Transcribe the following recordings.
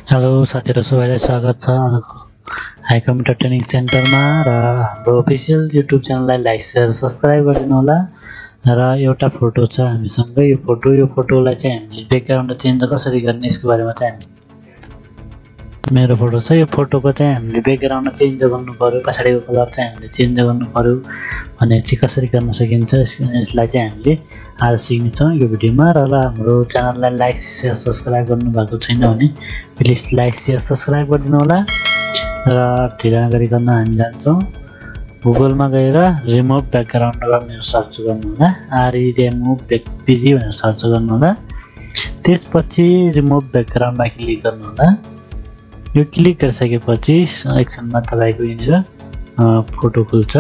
Hello साथीहरु, सबैलाई स्वागत छ आजको हाई कम्प्युटर ट्रेनिङ सेन्टरमा र हाम्रो अफिसियल युट्युब च्यानललाई लाइक शेयर सब्स्क्राइब गरिदिनु होला। र एउटा फोटो छ हामीसँग, यो फोटोलाई चाहिँ हामीले ब्याकग्राउन्ड चेन्ज कसरी गर्ने यसको बारेमा चाहिँ हामी मेरो फोटो छ। यो फोटोको चाहिँ हामीले ब्याकग्राउन्ड चेन्ज गर्नु पर्यो, पछाडीको कलर चाहिँ हामीले चेन्ज गर्नु पर्यो भने चाहिँ कसरी गर्न सकिन्छ यसलाई चाहिँ हामीले आज सिक्नेछौँ यो भिडियोमा। र हाम्रो च्यानललाई लाइक शेयर सब्स्क्राइब गर्नु भएको छैन भने प्लिज लाइक शेयर सब्स्क्राइब गरिदिनु होला। र ढिला नगरिकन हामी जान्छौँ गुगलमा गएर रिमुभ ब्याकग्राउन्ड भनेर सर्च गर्नु होला, रिमुभ पिजी भनेर सर्च गर्नु होला। त्यसपछि रिमुभ ब्याकग्राउन्डमा क्लिक गर्नु होला। यो क्लिक गरिसकेपछि एकछिनमा तपाईको यहाँनिर फोटो खुल्छ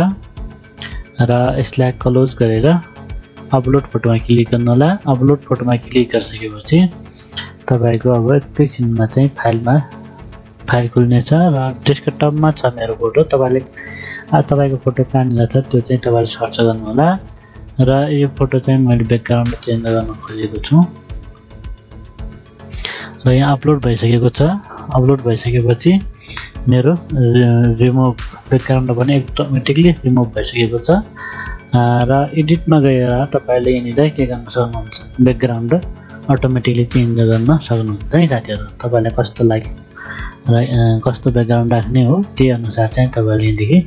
र यसलाई क्लोज गरेर अपलोड फोटोमा क्लिक गर्नु होला। अपलोड फोटोमा क्लिक गरिसकेपछि तपाईको अब एकैछिनमा चाहिँ फाइल खुल्नेछ र डेस्कटपमा छ मेरो फोटो। तपाईको फोटो कहाँनिर छ त्यो चाहिँ तपाईले सर्च गर्नु होला। र यो फोटो चाहिँ मैले ब्याकग्राउन्ड चेन्ज गर्न खोजेको छु र यहाँ अपलोड भइसकेको छ। अपलोड भइसकेपछि मेरो रिमुभ ब्याकग्राउन्ड पनि अटोमेटिकली रिमुभ भइसकेको छ। र एडिटमा गएर तपाईले यहाँनिर के गर्न सक्नुहुन्छ, ब्याकग्राउन्ड अटोमेटिकली चेन्ज गर्न सक्नुहुन्छ है साथीहरु। तपाईलाई कस्तो लाग्यो र कस्तो ब्याकग्राउन्ड राख्ने हो त्यही अनुसार चाहिँ तपाईले यहाँदेखि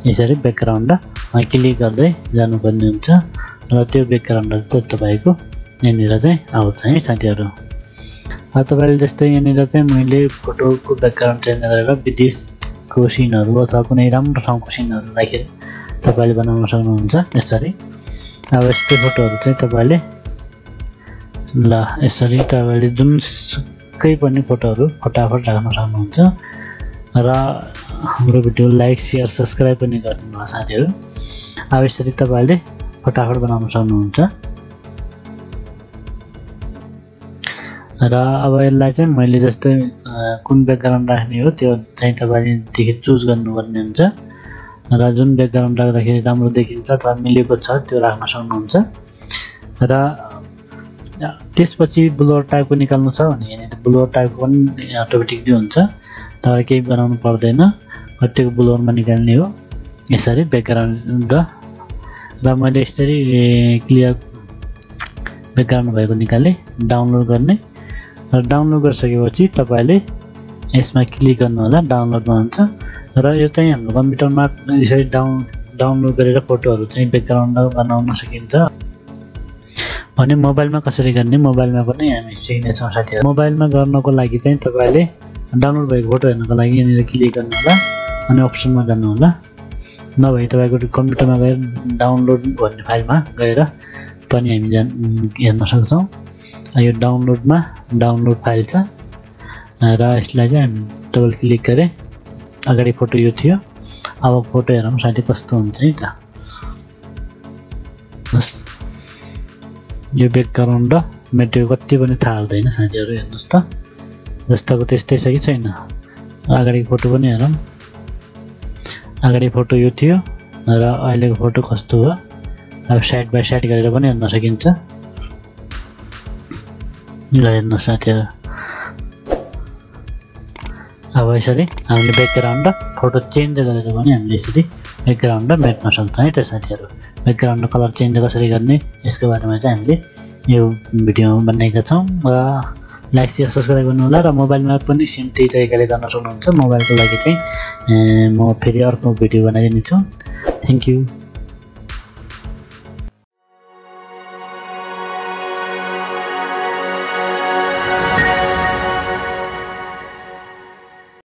यसरी ब्याकग्राउन्ड क्लिक गर्दै जानुपर्ने हुन्छ र त्यो ब्याकग्राउन्ड चाहिँ तपाईको यहाँनिर चाहिँ आउँछ है साथीहरु। तपाईले जस्तै यहाँनिर चाहिँ मैले फोटोको ब्याकग्राउन्ड चेन्ज गरेर विदेशको सिनहरु अथवा कुनै राम्रो ठाउँको सिनहरु राखेर तपाईले बनाउन सक्नुहुन्छ यसरी। अब यस्तो फोटोहरु चाहिँ तपाईले यसरी तपाईले जुनसुकै पनि फोटोहरु फटाफट राख्न सक्नुहुन्छ। र हाम्रो भिडियो लाइक शेयर सब्स्क्राइब पनि गरिदिनु होला साथीहरु। अब यसरी तपाईले फटाफट बनाउन सक्नुहुन्छ। र अब यसलाई चाहिँ मैले जस्तै कुन ब्याकग्राउन्ड राख्ने हो त्यो चाहिँ तपाईले देखि चुज गर्नुपर्ने हुन्छ। र जुन ब्याकग्राउन्ड राख्दाखेरि राम्रो देखिन्छ अथवा मिलेको छ त्यो राख्न सक्नुहुन्छ। र त्यसपछि ब्लर टाइपको निकाल्नु छ भने यहाँ ब्लर टाइपको पनि अटोमेटिकली हुन्छ, तपाईले केही बनाउनु पर्दैन। कतिको ब्लरमा निकाल्ने हो यसरी ब्याकग्राउन्ड। र मैले यसरी क्लियर ब्याकग्राउन्ड भएको निकाले डाउनलोड गर्ने। र डाउनलोड गरिसकेपछि तपाईले यसमा क्लिक गर्नु होला, डाउनलोडमा हुन्छ। र यो चाहिँ हाम्रो कम्प्युटरमा यसरी डाउनलोड गरेर फोटोहरु चाहिँ ब्याकग्राउन्ड बनाउन सकिन्छ भने मोबाइलमा कसरी गर्ने मोबाइलमा पनि हामी सिक्नेछौँ साथीहरु। मोबाइलमा गर्नको लागि चाहिँ तपाईले डाउनलोड भएको फोटो हेर्नको लागि यहाँनिर क्लिक गर्नु होला अनि अप्सनमा जानु होला। नभए तपाईको कम्प्युटरमा गएर डाउनलोड भन्ने फाइलमा गएर पनि हामी हेर्न सक्छौँ। यो डाउनलोडमा डाउनलोड फाइल छ र यसलाई चाहिँ हामी डबल क्लिक गरे अगाडि फोटो यो थियो। अब फोटो हेरौँ साथी कस्तो हुन्छ है त। बस यो ब्याकग्राउन्ड र मेटेरियल कति पनि थाहा हुँदैन साथीहरु, हेर्नुस् त जस्ताको त्यस्तै छ कि छैन। अगाडि फोटो पनि हेरौँ। अगाडि फोटो यो थियो र अहिलेको फोटो कस्तो हो। अब साइड बाइ साइड गरेर पनि हेर्न सकिन्छ। ल हेर्नु साथीहरु, अब यसरी हामीले ब्याकग्राउन्ड फोटो चेन्ज गरेर पनि हामीले यसरी ब्याकग्राउन्ड मेट्न सक्छौँ है त साथीहरु। ब्याकग्राउन्ड कलर चेन्ज कसरी गर्ने यसको बारेमा चाहिँ हामीले यो भिडियोमा बनाएका छौँ। र लाइक शेयर सब्स्क्राइब गर्नु होला। र मोबाइलमा पनि सेम त्यही तरिकाले गर्न सक्नुहुन्छ। मोबाइलको लागि चाहिँ म फेरि अर्को भिडियो बनाइदिनेछु। Thank you.